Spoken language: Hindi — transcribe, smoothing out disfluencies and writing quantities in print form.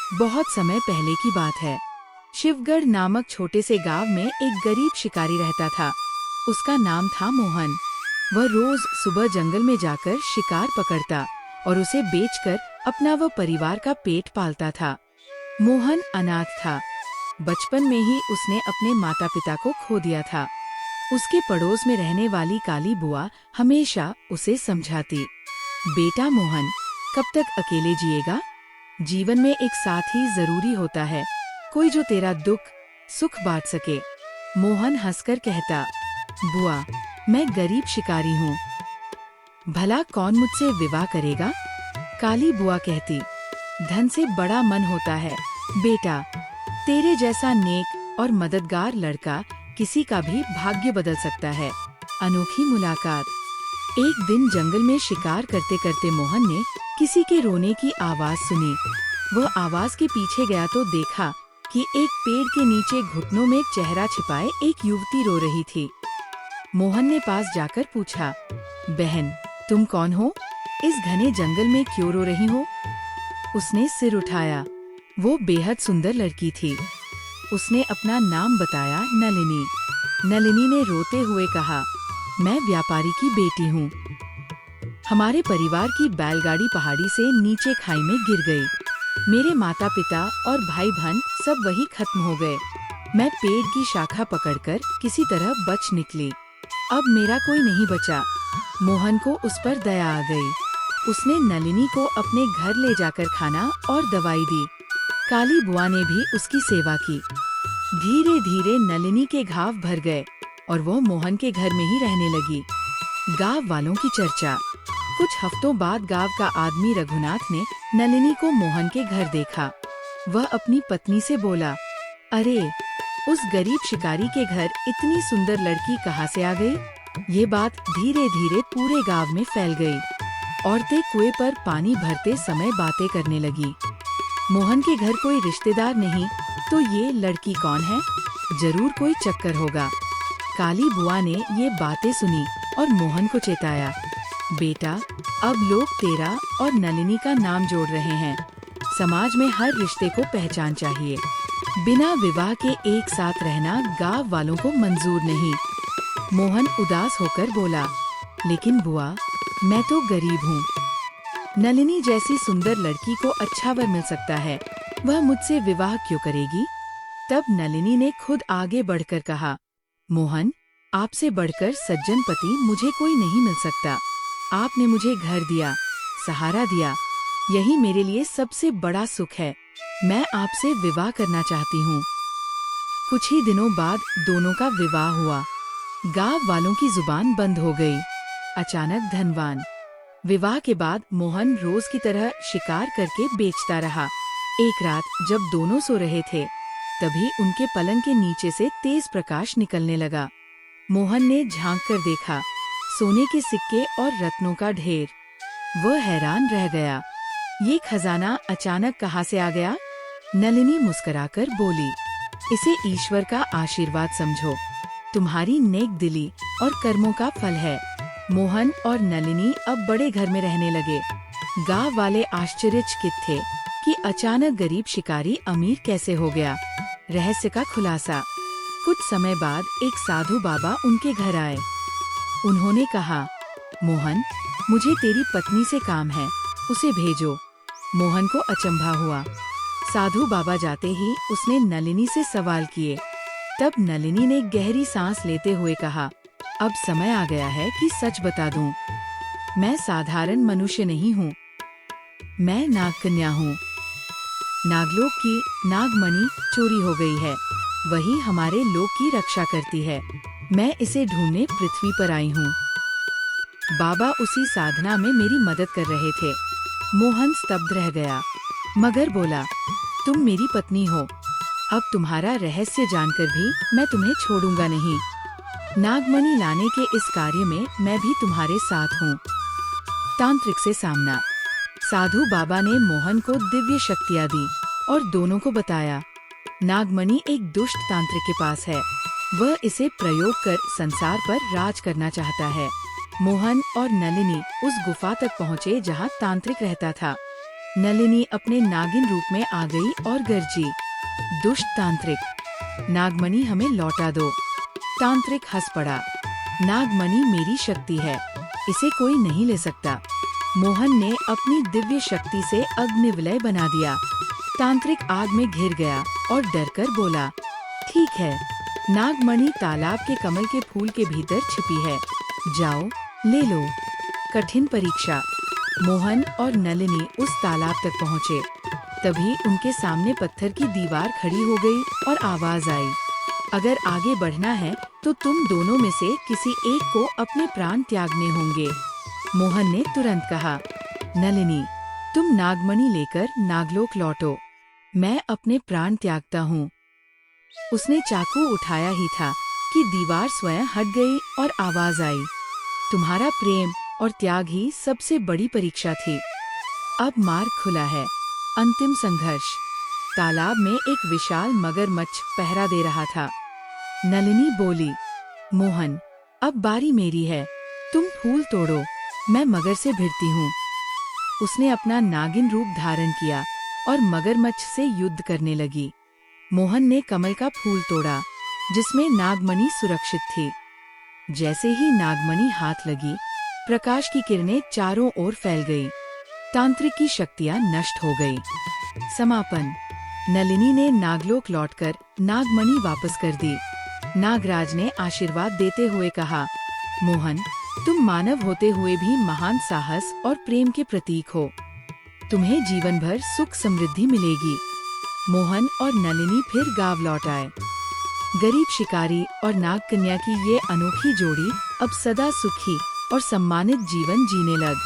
बहुत समय पहले की बात है। शिवगढ़ नामक छोटे से गांव में एक गरीब शिकारी रहता था। उसका नाम था मोहन। वह रोज सुबह जंगल में जाकर शिकार पकड़ता और उसे बेचकर अपना व परिवार का पेट पालता था। मोहन अनाथ था। बचपन में ही उसने अपने माता पिता को खो दिया था। उसके पड़ोस में रहने वाली काली बुआ हमेशा उसे समझाती, बेटा मोहन, कब तक अकेले जिएगा? जीवन में एक साथी जरूरी होता है, कोई जो तेरा दुख सुख बांट सके। मोहन हंसकर कहता, बुआ, मैं गरीब शिकारी हूँ, भला कौन मुझसे विवाह करेगा? काली बुआ कहती, धन से बड़ा मन होता है बेटा, तेरे जैसा नेक और मददगार लड़का किसी का भी भाग्य बदल सकता है। अनोखी मुलाकात। एक दिन जंगल में शिकार करते करते मोहन ने किसी के रोने की आवाज सुनी। वह आवाज के पीछे गया तो देखा कि एक पेड़ के नीचे घुटनों में चेहरा छिपाए एक युवती रो रही थी। मोहन ने पास जाकर पूछा, बहन, तुम कौन हो? इस घने जंगल में क्यों रो रही हो? उसने सिर उठाया। वो बेहद सुंदर लड़की थी। उसने अपना नाम बताया, नलिनी। नलिनी ने रोते हुए कहा, मैं व्यापारी की बेटी हूँ। हमारे परिवार की बैलगाड़ी पहाड़ी से नीचे खाई में गिर गई। मेरे माता पिता और भाई बहन सब वही खत्म हो गए। मैं पेड़ की शाखा पकड़कर किसी तरह बच निकली। अब मेरा कोई नहीं बचा। मोहन को उस पर दया आ गई। उसने नलिनी को अपने घर ले जाकर खाना और दवाई दी। काली बुआ ने भी उसकी सेवा की। धीरे धीरे नलिनी के घाव भर गए और वो मोहन के घर में ही रहने लगी। गांव वालों की चर्चा। कुछ हफ्तों बाद गांव का आदमी रघुनाथ ने नलिनी को मोहन के घर देखा। वह अपनी पत्नी से बोला, अरे, उस गरीब शिकारी के घर इतनी सुंदर लड़की कहाँ से आ गई? ये बात धीरे धीरे पूरे गांव में फैल गई। औरतें कुएं पर पानी भरते समय बातें करने लगी। मोहन के घर कोई रिश्तेदार नहीं, तो ये लड़की कौन है? जरूर कोई चक्कर होगा। काली बुआ ने ये बातें सुनी और मोहन को चेताया, बेटा, अब लोग तेरा और नलिनी का नाम जोड़ रहे हैं। समाज में हर रिश्ते को पहचान चाहिए। बिना विवाह के एक साथ रहना गांव वालों को मंजूर नहीं। मोहन उदास होकर बोला, लेकिन बुआ, मैं तो गरीब हूँ। नलिनी जैसी सुंदर लड़की को अच्छा वर मिल सकता है, वह मुझसे विवाह क्यों करेगी? तब नलिनी ने खुद आगे बढ़कर कहा, मोहन, आपसे बढ़कर सज्जन पति मुझे कोई नहीं मिल सकता। आपने मुझे घर दिया, सहारा दिया, यही मेरे लिए सबसे बड़ा सुख है। मैं आपसे विवाह करना चाहती हूँ। कुछ ही दिनों बाद दोनों का विवाह हुआ। गांव वालों की जुबान बंद हो गई। अचानक धनवान। विवाह के बाद मोहन रोज की तरह शिकार करके बेचता रहा। एक रात जब दोनों सो रहे थे, तभी उनके पलंग के नीचे से तेज प्रकाश निकलने लगा। मोहन ने झांक कर देखा, सोने के सिक्के और रत्नों का ढेर। वह हैरान रह गया। ये खजाना अचानक कहाँ से आ गया? नलिनी मुस्कुराकर बोली, इसे ईश्वर का आशीर्वाद समझो। तुम्हारी नेक दिली और कर्मों का फल है। मोहन और नलिनी अब बड़े घर में रहने लगे। गांव वाले आश्चर्यचकित थे कि अचानक गरीब शिकारी अमीर कैसे हो गया। रहस्य का खुलासा। कुछ समय बाद एक साधु बाबा उनके घर आए। उन्होंने कहा, मोहन, मुझे तेरी पत्नी से काम है, उसे भेजो। मोहन को अचंभा हुआ। साधु बाबा जाते ही उसने नलिनी से सवाल किए। तब नलिनी ने गहरी सांस लेते हुए कहा, अब समय आ गया है कि सच बता दूं। मैं साधारण मनुष्य नहीं हूँ, मैं नागकन्या हूँ। नागलोक की नागमणि चोरी हो गई है, वही हमारे लोक की रक्षा करती है। मैं इसे ढूंढने पृथ्वी पर आई हूँ। बाबा उसी साधना में मेरी मदद कर रहे थे। मोहन स्तब्ध रह गया, मगर बोला, तुम मेरी पत्नी हो। अब तुम्हारा रहस्य जानकर भी मैं तुम्हें छोड़ूंगा नहीं। नागमणि लाने के इस कार्य में मैं भी तुम्हारे साथ हूँ। तांत्रिक से सामना। साधु बाबा ने मोहन को दिव्य शक्तियाँ दी और दोनों को बताया, नागमणि एक दुष्ट तांत्रिक के पास है। वह इसे प्रयोग कर संसार पर राज करना चाहता है। मोहन और नलिनी उस गुफा तक पहुँचे जहाँ तांत्रिक रहता था। नलिनी अपने नागिन रूप में आ गई और गरजी, दुष्ट तांत्रिक, नागमणि हमें लौटा दो। तांत्रिक हंस पड़ा, नागमणि मेरी शक्ति है, इसे कोई नहीं ले सकता। मोहन ने अपनी दिव्य शक्ति से अग्निविलय बना दिया। तांत्रिक आग में घिर गया और डरकर बोला, ठीक है, नागमणि तालाब के कमल के फूल के भीतर छिपी है, जाओ ले लो। कठिन परीक्षा। मोहन और नलिनी उस तालाब तक पहुँचे। तभी उनके सामने पत्थर की दीवार खड़ी हो गई और आवाज आई, अगर आगे बढ़ना है तो तुम दोनों में से किसी एक को अपने प्राण त्यागने होंगे। मोहन ने तुरंत कहा, नलिनी, तुम नागमणि लेकर नागलोक लौटो, मैं अपने प्राण त्यागता हूँ। उसने चाकू उठाया ही था कि दीवार स्वयं हट गई और आवाज आई, तुम्हारा प्रेम और त्याग ही सबसे बड़ी परीक्षा थी। अब मार्ग खुला है, अंतिम संघर्ष। तालाब में एक विशाल मगरमच्छ पहरा दे रहा था। नलिनी बोली, मोहन, अब बारी मेरी है, तुम फूल तोड़ो, मैं मगर से भिड़ती हूँ। उसने अपना नागिन रूप धारण किया और मगरमच्छ से युद्ध करने लगी। मोहन ने कमल का फूल तोड़ा, जिसमें नागमणि सुरक्षित थी। जैसे ही नागमणि हाथ लगी, प्रकाश की किरणें चारों ओर फैल गई। तांत्रिक की शक्तियां नष्ट हो गई। समापन। नलिनी ने नागलोक लौटकर नागमणि वापस कर दी। नागराज ने आशीर्वाद देते हुए कहा, मोहन, तुम मानव होते हुए भी महान साहस और प्रेम के प्रतीक हो। तुम्हें जीवन भर सुख समृद्धि मिलेगी। मोहन और नलिनी फिर गांव लौट आए। गरीब शिकारी और नागकन्या की ये अनोखी जोड़ी अब सदा सुखी और सम्मानित जीवन जीने लग।